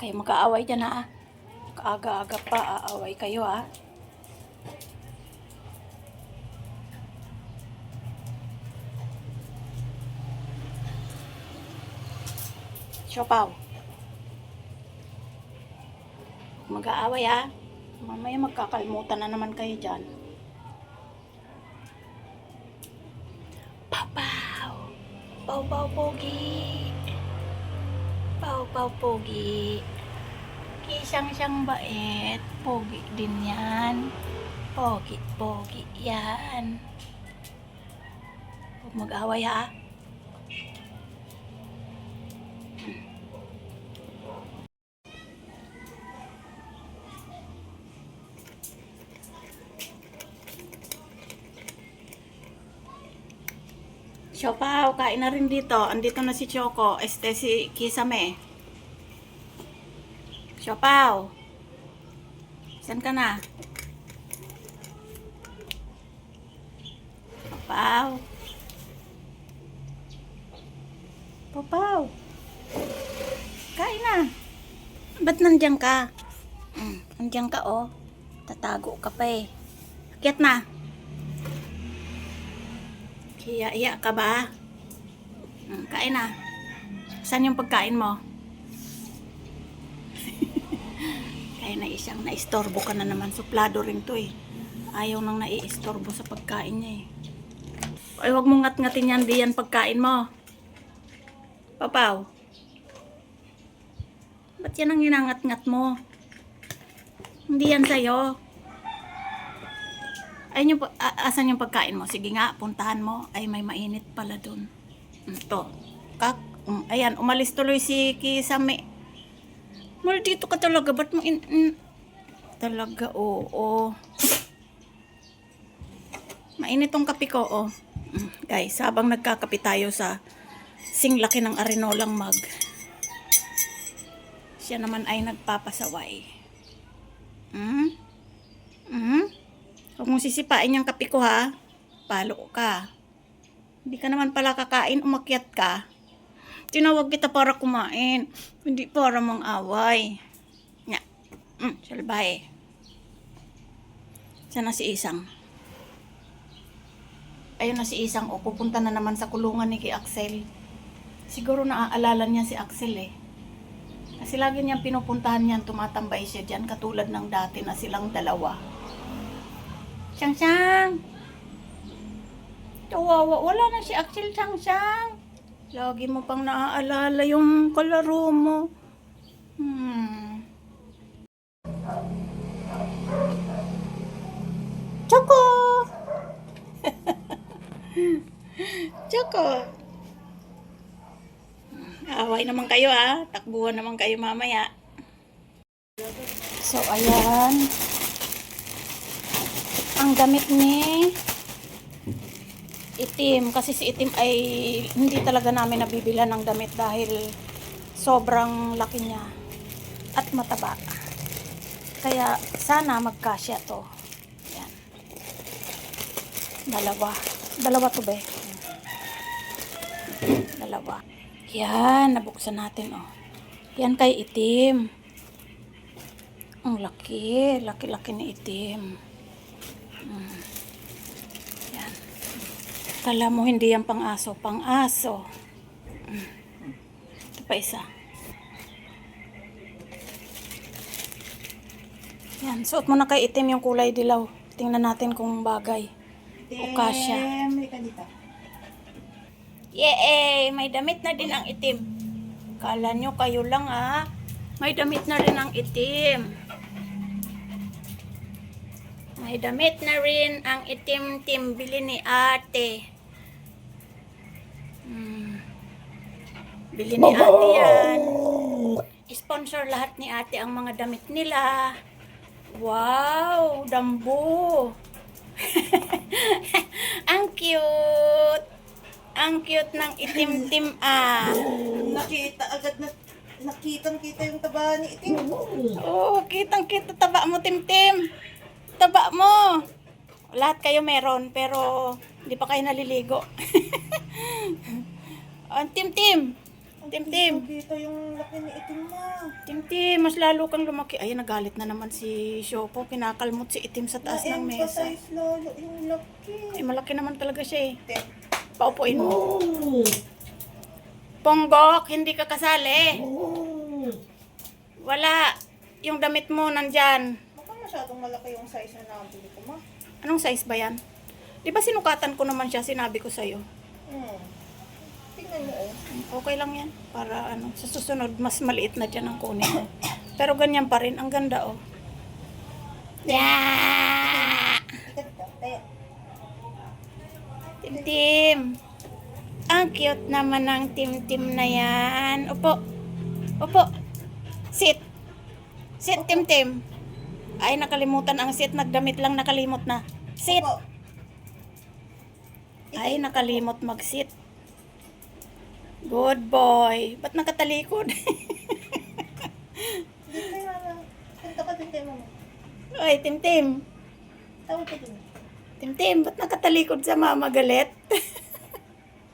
Kayo mag-aaway dyan ha. Kaaga-aga pa, aaway kayo ha. Siopaw. Mag-aaway ha. Mamaya magkakalmutan na naman kayo dyan. Paw-paw. Paw-paw pogi. Paw-paw pogi. Kisang-siyang bait. Pogi din yan. Pogi-pogi yan. Huwag mag-away ha. Siopaw, kain na rin dito. Andito na si Choco. Si Kisame. Siopaw. Saan ka na? Papaw. Papaw. Kain na. Ba't nandiyan ka? Nandiyan ka oh. Tatago ka pa eh. Akyat na. Iya ka ba? Kain na. Saan yung pagkain mo? Kaya na isang naistorbo ka na naman. Suplado rin to eh. Ayaw nang naiistorbo sa pagkain niya eh. Ay, huwag mong ngat-ngatin yan. Di yan pagkain mo. Papaw. Ba't yan ang ginangat-ngat mo? Hindi yan sa'yo. Ayun yung, asan yung pagkain mo? Sige nga, puntahan mo. Ay, may mainit pala dun. Ito. Ayan, umalis tuloy si Kisame. Maldito ka talaga. Ba't mo talaga, oo. Mainit tong kape ko, oh. Guys, habang nagkakape tayo sa singlaki ng arinolang mug, siya naman ay nagpapasaway. Huwag mong sisipain yung kape ko ha. Palo ka. Hindi ka naman pala kakain, umakyat ka. Tinawag kita para kumain. Hindi para mang-away. Nya. Salbahe. Sana si Isang. Ayun na si Isang. O, pupunta na naman sa kulungan ni kay Axel. Siguro naaalala niya si Axel eh. Kasi lagi niyang pinupuntahan niyan, tumatambay siya dyan. Katulad ng dati na silang dalawa. Siyang-siyang! Kawawa, wala na si Axel, Siyang-siyang. Lagi mo pang naaalala yung kalaro mo. Choco! Choco! Away naman kayo ha. Takbuhan naman kayo mamaya. So, ayan. Ang damit ni Itim. Kasi si Itim ay hindi talaga namin nabibila ng damit dahil sobrang laki niya at mataba. Kaya sana magkasya to. Yan. Dalawa to be. Dalawa. Yan, nabuksan natin oh. Yan kay Itim. Ang laki. Laki-laki ni Itim. Yan. Kala mo hindi yan pang-aso. Pang-aso. Ito pa isa. Yan. Suot mo na kay Itim yung kulay dilaw. Tingnan natin kung bagay. O kasya. Yay! May damit na din ang Itim. Kala nyo kayo lang ha. May damit na rin ang Itim. May damit na rin ang Itim-tim. Bili ni ate. Bili ni ate yan. Sponsor lahat ni ate ang mga damit nila. Wow! Dambo! Ang cute! Ang cute ng Itim-tim ah. Nakita agad na nakitang-kita yung taba ni Itim. Oo, kitang-kita taba mo, Tim-tim. Taba mo. Lahat kayo meron, pero hindi pa kayo naliligo. Tim-tim. Tim-Tim. Kita yung laki ni Itim mo. Tim-Tim, mas lalo kang lumaki. Ay, nagalit na naman si Shopo. Kinakalmot si Itim sa taas ng mesa. Na-emphasize lalo yung laki. Ay, malaki naman talaga siya eh. Tim. Paupuin mo. Ponggok, hindi ka kasali. Wala. Yung damit mo nandyan. Baka masyadong malaki yung size na nabili ko, ma. Anong size ba yan? Di ba sinukatan ko naman siya, sinabi ko sa'yo. Tingnan mo, oh. Okay lang yan. Para ano, sa susunod, mas maliit na dyan ang kunin mo. Pero ganyan pa rin. Ang ganda, oh. Yeah! Ikat ka. Kaya, Tim-Tim. Ang cute naman ng Tim-Tim na yan. Upo. Upo. Sit. Sit, Tim-Tim. Ay, nakalimutan ang sit. Nagdamit lang, nakalimot na. Sit. opo. Ay, nakalimot mag-sit. Good boy. Ba't nakatalikod? Hindi kaya na. Punta ka din kay mama. Ay, Tim-Tim. Tawag ka din. Tim-Tim, ba't nakatalikod sa mama galit?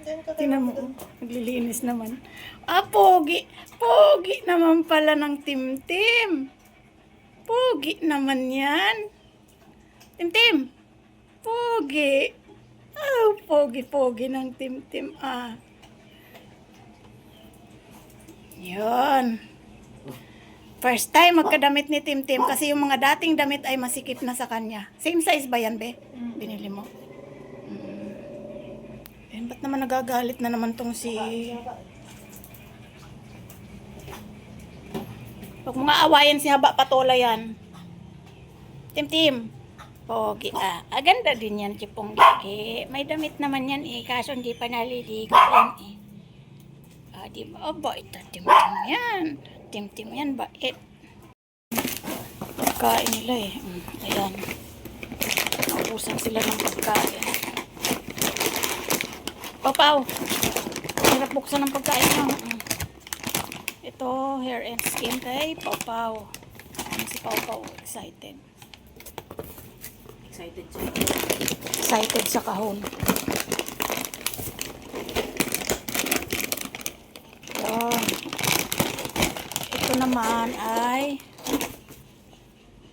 Diyan ka Tingnan mo, oh. Naglilinis naman. Ah, pogi. Pogi naman pala ng Tim-Tim. Pogi naman yan. Tim-Tim. Pogi. Oh, pogi-pogi ng Tim-Tim. Ah. Yun. First time magkadamit ni Tim-Tim kasi yung mga dating damit ay masikip na sa kanya. Same size ba yan, be? Binili mo? Eh, ba't naman nagagalit na naman tong si... Huwag mo nga awayan si Haba Patola yan. Tim-Tim. Pogi ah. Ah, ganda din yan, Chipong Gigi. May damit naman yan eh, kaso hindi pa naliligo yan eh. Ah, di ba? Oh, bait na Tim-Tim yan. Tim-Tim yan, bait. Pagkain nila eh. Ayan. Naubusan sila ng pagkain. Papaw. Hirap buksan ng pagkain mo. Ito, hair and skin kay Papaw. Si Papaw, excited. Excited sa kahon. Yan. Ito naman ay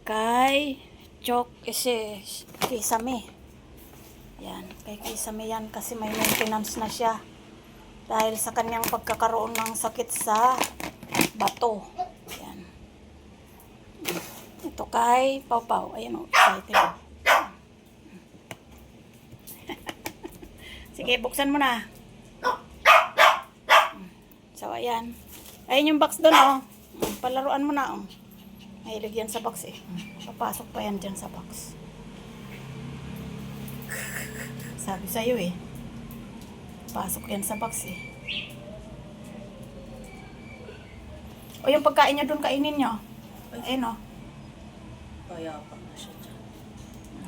kay Chok Kisame. Yan, kay Kisame yan kasi may maintenance na siya. Dahil sa kanyang pagkakaroon ng sakit sa bato. Yan. Ito kay Pau Pau. Ayan o, excited. Sige, buksan mo na. So, ayan. Ayan yung box doon, oh. Palaruan mo na, oh. Mahilig yan sa box, eh. Papasok pa yan dyan sa box. Sabi sa'yo, eh. Pasok yan sa box, eh. O, yung pagkain nyo doon, kainin nyo. Ayun, oh. Kaya pa na siya dyan.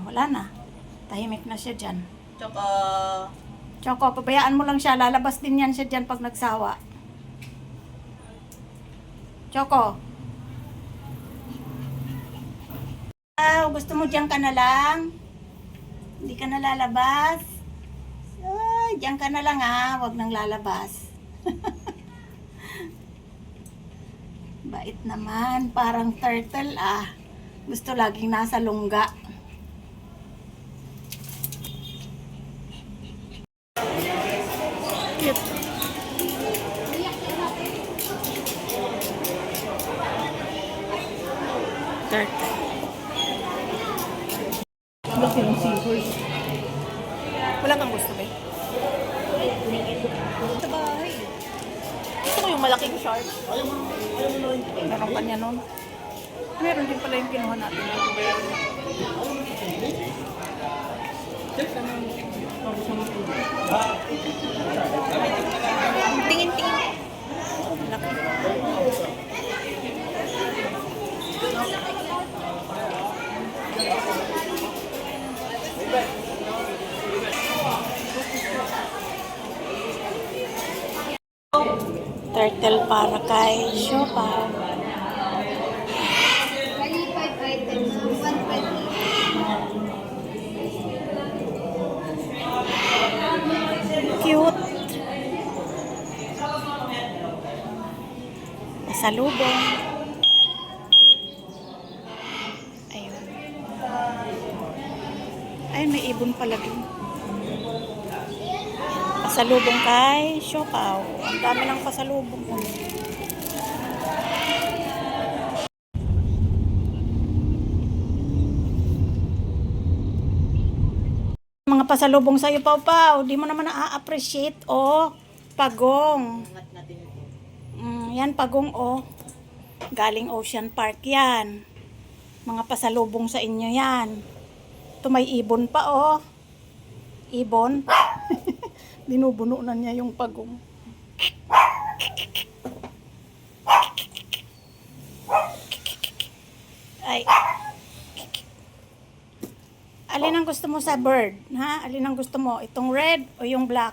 Wala na. Tahimik na siya dyan. Tsaka, Choco, pabayaan mo lang siya. Lalabas din yan siya dyan pag nagsawa. Choco. Gusto mo dyan ka na lang? Hindi ka na lalabas? Ay, dyan ka na lang ha. Huwag nang lalabas. Bait naman. Parang turtle ah. Gusto laging nasa lungga. Cute. Turtle. laki ng seahorse. Wala kang gusto ba? Sa bahay. Gusto ko yung malaking shark. Meron pa niya nun. Meron din pala yung kinuha natin. Tingin-tingin. Laki. Turtle para kay Shopa. Bali, 5 items. 120. Cute. pasalubong. Ayun. Ayun, may ibon pala dun. Pasalubong kay Siopaw. Ang dami ng pasalubong. Mga pasalubong sa'yo, Pau Pau. Di mo naman na-appreciate, oh. Pagong. Angat natin ito. Yan, pagong, oh. Galing Ocean Park yan. Mga pasalubong sa inyo yan. Ito may ibon pa, oh. Ibon. Binubuno na niya yung pagong. Ay. Alin ang gusto mo sa bird? Ha? Alin ang gusto mo? Itong red o yung black?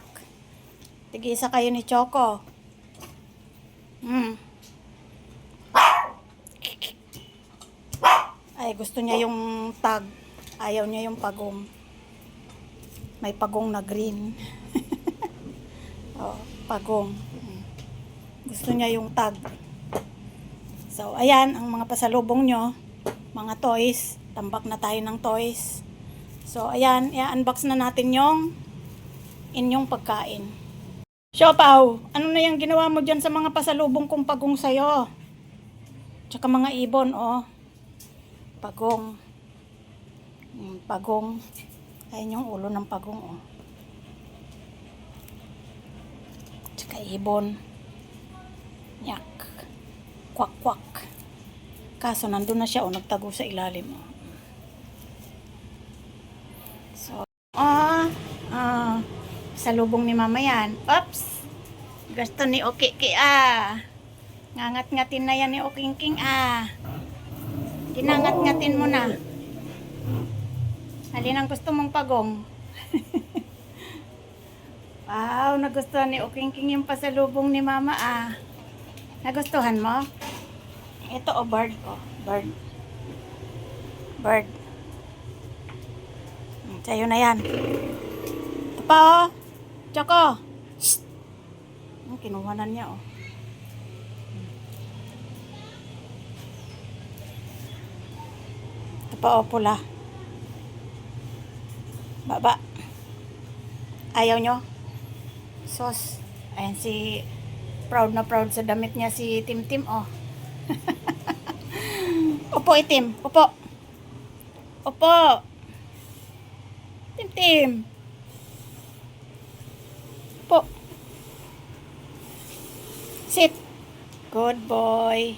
Tig-isa kayo ni Choco. Ay, gusto niya yung tag. Ayaw niya yung pagong. May pagong na green. Oh, pagong. Gusto niya yung tag. So, ayan, ang mga pasalubong nyo. Mga toys. Tambak na tayo ng toys. So, ayan, i-unbox na natin yung inyong pagkain. Siopaw, ano na yung ginawa mo dyan sa mga pasalubong kong pagong sa'yo? Tsaka mga ibon, oh. Pagong. Pagong. Ayan yung ulo ng pagong, oh. Tsaka ibon. Yak. Kwak-kwak. Kaso, nandun na siya, oh. Nagtago sa ilalim, oh. So, salubong ni mama yan. Oops! Gusto ni Okiki, Ngangat-ngatin na yan ni Okingking, Ginangat-ngatin mo na. Alin ang gusto mong pagong? Wow, nagustuhan ni Okingking yung pasalubong ni mama, Nagustuhan mo? Ito, oh, bird, oh. Bird. Bird. Sa'yo na yan. Ito pa, oh. Choco. Shh. Kinuhanan niya, oh. Ito pa, oh, pula. Baba. Ayaw nyo? Sos. Ayan si proud na proud sa damit niya si Tim, oh. Upo, Itim. Upo. Upo. Tim. Po. Sit. Good boy.